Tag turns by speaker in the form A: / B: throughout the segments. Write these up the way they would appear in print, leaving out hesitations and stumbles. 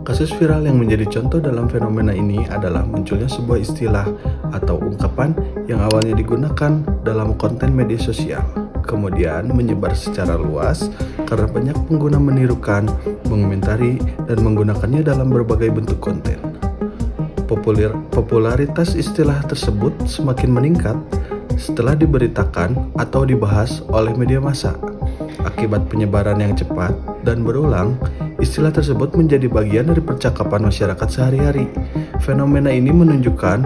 A: Kasus viral yang menjadi contoh dalam fenomena ini adalah munculnya sebuah istilah atau ungkapan yang awalnya digunakan dalam konten media sosial, kemudian menyebar secara luas karena banyak pengguna menirukan, mengomentari, dan menggunakannya dalam berbagai bentuk konten. Popularitas istilah tersebut semakin meningkat setelah diberitakan atau dibahas oleh media massa. Akibat penyebaran yang cepat dan berulang, istilah tersebut menjadi bagian dari percakapan masyarakat sehari-hari. Fenomena ini menunjukkan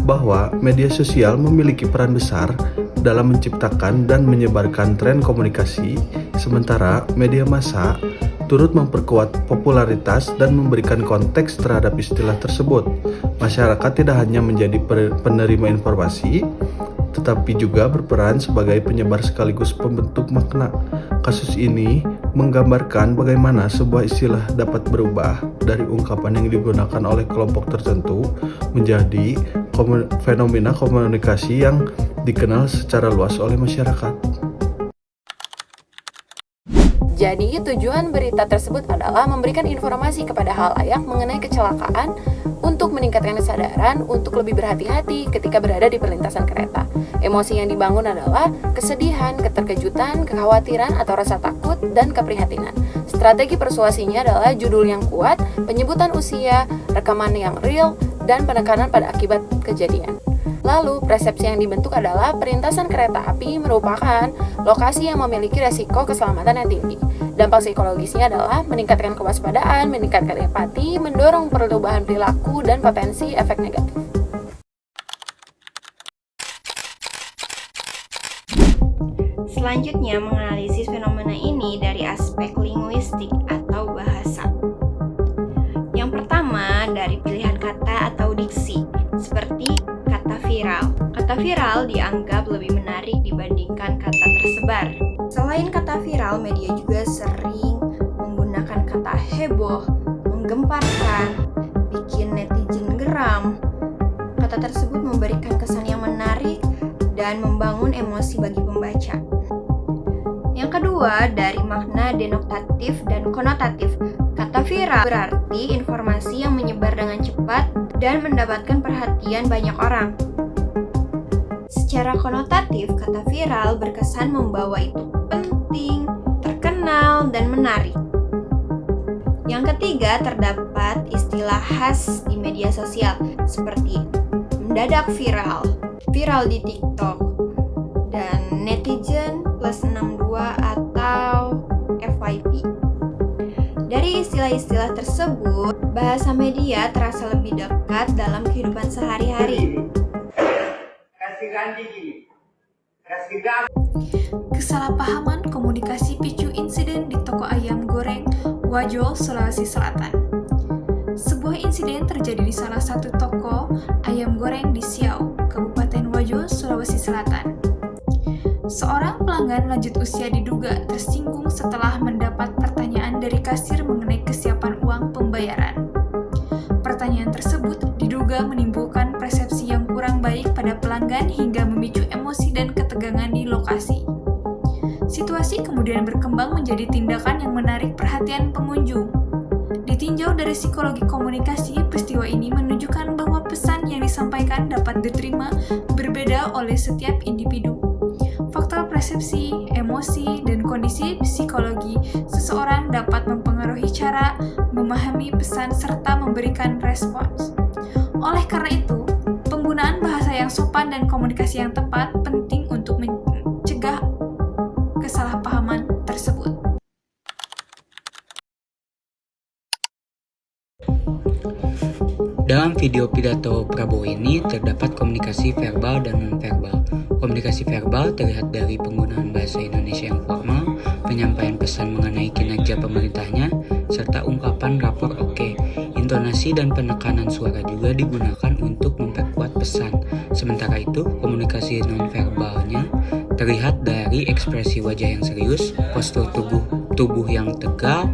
A: bahwa media sosial memiliki peran besar dalam menciptakan dan menyebarkan tren komunikasi, sementara media massa turut memperkuat popularitas dan memberikan konteks terhadap istilah tersebut. Masyarakat tidak hanya menjadi penerima informasi, tetapi juga berperan sebagai penyebar sekaligus pembentuk makna. Kasus ini menggambarkan bagaimana sebuah istilah dapat berubah dari ungkapan yang digunakan oleh kelompok tertentu menjadi fenomena komunikasi yang dikenal secara luas oleh masyarakat.
B: Jadi, tujuan berita tersebut adalah memberikan informasi kepada halayak mengenai kecelakaan untuk meningkatkan kesadaran untuk lebih berhati-hati ketika berada di perlintasan kereta. Emosi yang dibangun adalah kesedihan, keterkejutan, kekhawatiran atau rasa takut, dan keprihatinan. Strategi persuasinya adalah judul yang kuat, penyebutan usia, rekaman yang real, dan penekanan pada akibat kejadian. Lalu, persepsi yang dibentuk adalah perlintasan kereta api merupakan lokasi yang memiliki resiko keselamatan yang tinggi. Dampak psikologisnya adalah meningkatkan kewaspadaan, meningkatkan empati, mendorong perubahan perilaku, dan potensi efek negatif.
C: Selanjutnya, menganalisis fenomena ini dari aspek linguistik atau bahasa. Yang pertama, dari pilihan kata atau diksi, seperti kata viral. Kata viral dianggap lebih menarik dibandingkan kata tersebar. Selain kata viral, media juga sering menggunakan kata heboh, menggemparkan, bikin netizen geram. Kata tersebut memberikan kesan yang menarik dan membangun emosi bagi pembaca. Yang kedua, dari makna denotatif dan konotatif. Kata viral berarti informasi yang menyebar dengan cepat dan mendapatkan perhatian banyak orang. Secara konotatif, kata viral berkesan membawa itu penting, terkenal, dan menarik. Yang ketiga, terdapat istilah khas di media sosial seperti mendadak viral, viral di TikTok, dan netizen plus 62 atau FYP. Dari istilah-istilah tersebut, bahasa media terasa lebih dekat dalam kehidupan sehari-hari.
D: Kesalahpahaman komunikasi picu insiden di toko ayam goreng Wajo, Sulawesi Selatan. Sebuah insiden terjadi di salah satu toko ayam goreng di Siau, Kabupaten Wajo, Sulawesi Selatan. Seorang pelanggan lanjut usia diduga tersinggung setelah mendapat pertanyaan dari kasir mengenai kesiapan uang pembayaran. Pertanyaan tersebut diduga menimbulkan persepsi yang kurang baik pada pelanggan hingga memicu emosi dan ketegangan di lokasi. Situasi kemudian berkembang menjadi tindakan yang menarik perhatian pengunjung. Ditinjau dari psikologi komunikasi, peristiwa ini menunjukkan bahwa pesan yang disampaikan dapat diterima berbeda oleh setiap individu. Faktor persepsi, emosi, dan kondisi psikologi seseorang dapat mempengaruhi cara memahami pesan serta memberikan respons. Oleh karena itu, penggunaan bahasa yang sopan dan komunikasi yang tepat penting untuk mencegah kesalahpahaman tersebut.
E: Dalam video pidato Prabowo ini terdapat komunikasi verbal dan non-verbal. Komunikasi verbal terlihat dari penggunaan bahasa Indonesia yang formal, penyampaian pesan mengenai kinerja pemerintahnya, serta ungkapan rapor oke. Intonasi dan penekanan suara juga digunakan untuk memperkuat pesan. Sementara itu, komunikasi non-verbalnya terlihat dari ekspresi wajah yang serius, postur tubuh yang tegak,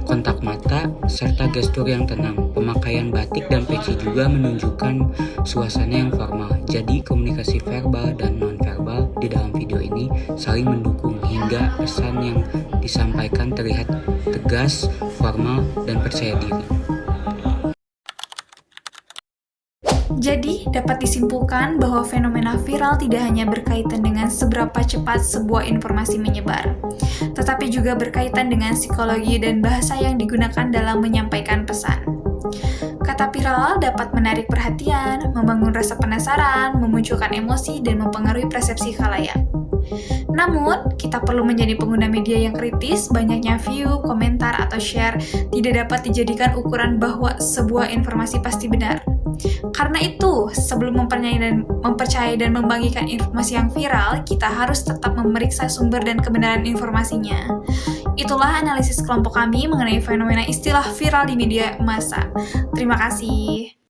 E: kontak mata, serta gestur yang tenang. Pemakaian batik dan peci juga menunjukkan suasana yang formal. Jadi komunikasi verbal dan non-verbal di dalam video ini saling mendukung hingga pesan yang disampaikan terlihat tegas, formal, dan percaya diri.
D: Jadi, dapat disimpulkan bahwa fenomena viral tidak hanya berkaitan dengan seberapa cepat sebuah informasi menyebar, tetapi juga berkaitan dengan psikologi dan bahasa yang digunakan dalam menyampaikan pesan. Kata viral dapat menarik perhatian, membangun rasa penasaran, memunculkan emosi, dan mempengaruhi persepsi khalayak. Namun, kita perlu menjadi pengguna media yang kritis. Banyaknya view, komentar, atau share tidak dapat dijadikan ukuran bahwa sebuah informasi pasti benar. Karena itu, sebelum mempercayai dan membagikan informasi yang viral, kita harus tetap memeriksa sumber dan kebenaran informasinya. Itulah analisis kelompok kami mengenai fenomena istilah viral di media massa. Terima kasih.